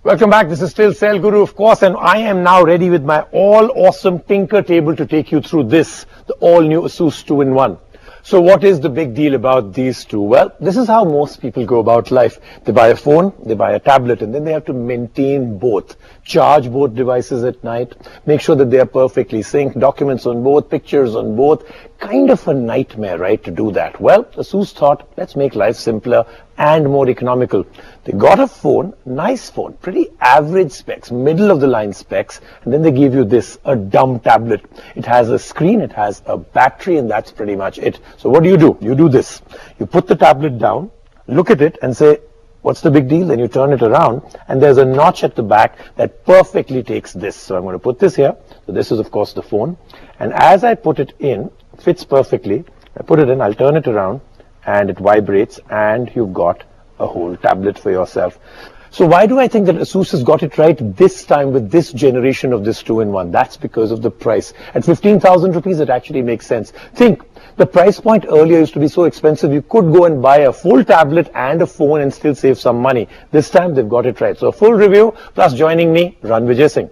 Welcome back. This is still CellGuru, of course, and I am now ready with my all-awesome Tinker table to take you through this, the all-new ASUS 2-in-1. So what is the big deal about these two? Well, this is how most people go about life. They buy a phone, they buy a tablet, and then they have to maintain both. Charge both devices at night, make sure that they are perfectly synced, documents on both, pictures on both. Kind of a nightmare, right, to do that. Well, ASUS thought, let's make life simpler and more economical. They got a phone, nice phone, pretty average specs, middle of the line specs, and then they give you this, a dumb tablet. It has a screen, it has a battery, and that's pretty much it. So what do? You do this. You put the tablet down, look at it and say, what's the big deal? Then you turn it around and there's a notch at the back that perfectly takes this. So I'm going to put this here. So this is of course the phone. And as I put it in, fits perfectly. I put it in, I'll turn it around and it vibrates and you've got a whole tablet for yourself. So why do I think that ASUS has got it right this time with this generation of this 2-in-1? That's because of the price. At 15,000 rupees, it actually makes sense. Think, the price point earlier used to be so expensive, you could go and buy a full tablet and a phone and still save some money. This time, they've got it right. So a full review, plus joining me, Rannvijay Singh.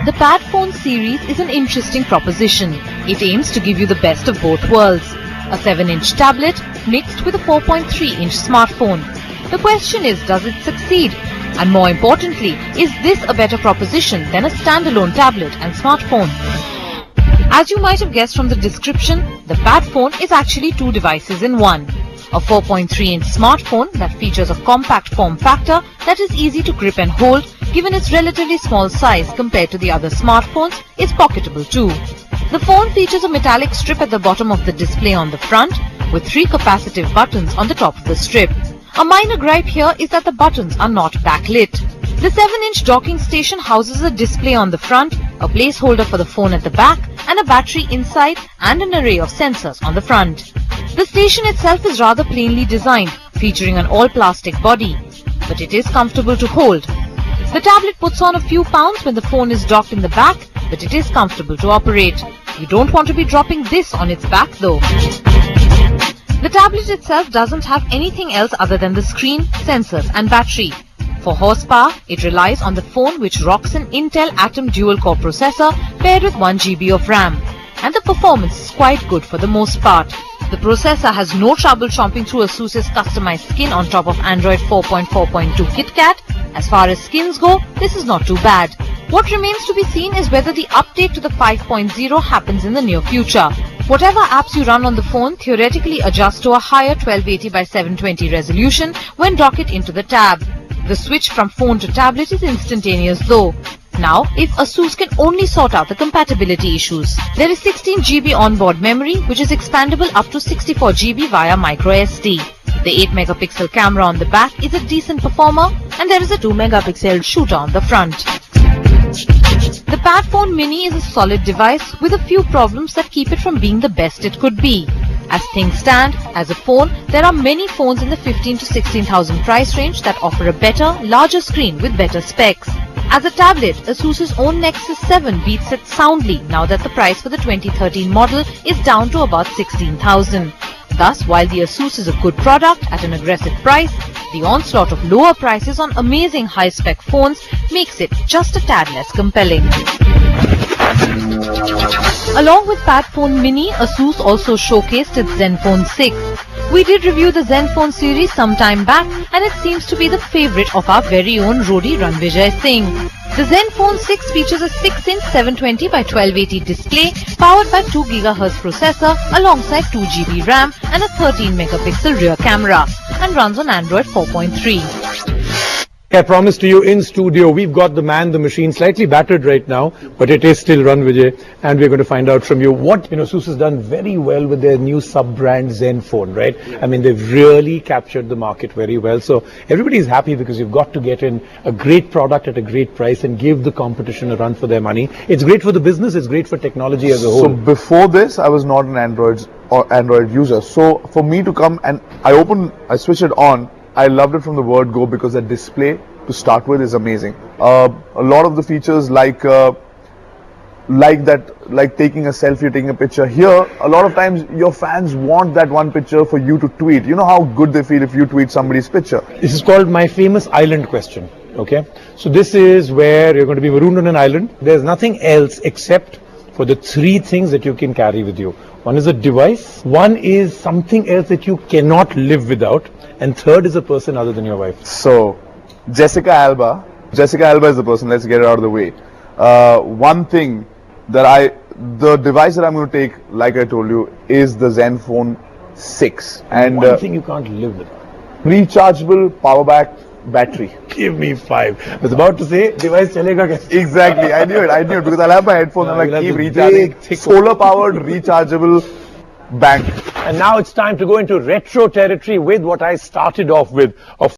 The PadFone series is an interesting proposition. It aims to give you the best of both worlds. A 7-inch tablet mixed with a 4.3-inch smartphone. The question is, does it succeed? And more importantly, is this a better proposition than a standalone tablet and smartphone? As you might have guessed from the description, the PadFone is actually two devices in one. A 4.3-inch smartphone that features a compact form factor that is easy to grip and hold, given its relatively small size compared to the other smartphones, is pocketable too. The phone features a metallic strip at the bottom of the display on the front, with 3 capacitive buttons on the top of the strip. A minor gripe here is that the buttons are not backlit. The 7-inch docking station houses a display on the front, a placeholder for the phone at the back, and a battery inside and an array of sensors on the front. The station itself is rather plainly designed, featuring an all-plastic body, but it is comfortable to hold. The tablet puts on a few pounds when the phone is docked in the back, but it is comfortable to operate. You don't want to be dropping this on its back though. The tablet itself doesn't have anything else other than the screen, sensors and battery. For horsepower, it relies on the phone which rocks an Intel Atom dual-core processor paired with 1 GB of RAM. And the performance is quite good for the most part. The processor has no trouble chomping through ASUS's customized skin on top of Android 4.4.2 KitKat. As far as skins go, this is not too bad. What remains to be seen is whether the update to the 5.0 happens in the near future. Whatever apps you run on the phone theoretically adjust to a higher 1280 by 720 resolution when dock it into the tab. The switch from phone to tablet is instantaneous though. Now, if ASUS can only sort out the compatibility issues. There is 16 GB onboard memory which is expandable up to 64 GB via microSD. The 8 megapixel camera on the back is a decent performer and there is a 2 megapixel shooter on the front. The PadFone Mini is a solid device with a few problems that keep it from being the best it could be. As things stand, as a phone, there are many phones in the 15 to 16,000 price range that offer a better, larger screen with better specs. As a tablet, ASUS's own Nexus 7 beats it soundly now that the price for the 2013 model is down to about 16,000. Thus, while the ASUS is a good product at an aggressive price, the onslaught of lower prices on amazing high-spec phones makes it just a tad less compelling. Along with PadFone Mini, ASUS also showcased its ZenFone 6. We did review the ZenFone series some time back and it seems to be the favorite of our very own roadie Rannvijay Singh. The ZenFone 6 features a 6-inch 720 by 1280 display powered by 2 GHz processor alongside 2 GB RAM and a 13 megapixel rear camera and runs on Android 4.3. I promised to you in studio, we've got the man, the machine, slightly battered right now, but it is still Rannvijay, and we're going to find out from you what, ASUS has done very well with their new sub-brand ZenFone, right? I mean, they've really captured the market very well. So everybody's happy because you've got to get in a great product at a great price and give the competition a run for their money. It's great for the business, it's great for technology as a whole. So before this, I was not an Android user. So for me to come and I switch it on, I loved it from the word go because the display to start with is amazing. A lot of the features like like that, like taking a selfie, taking a picture. Here, a lot of times your fans want that one picture for you to tweet. You know how good they feel if you tweet somebody's picture. This is called my famous island question. Okay, so this is where you're going to be marooned on an island. There's nothing else except for the three things that you can carry with you. One is a device, one is something else that you cannot live without, and third is a person other than your wife. So, Jessica Alba is the person. Let's get it out of the way. One thing that the device that I'm going to take, like I told you, is the Zenfone 6. And one thing you can't live without. Rechargeable power back battery. Give me 5. I was about to say, device chalega kaise? Exactly, I knew it because I'll have my headphones and I'm like, keep recharging. Solar powered, rechargeable bank. And now it's time to go into retro territory with what I started off with, a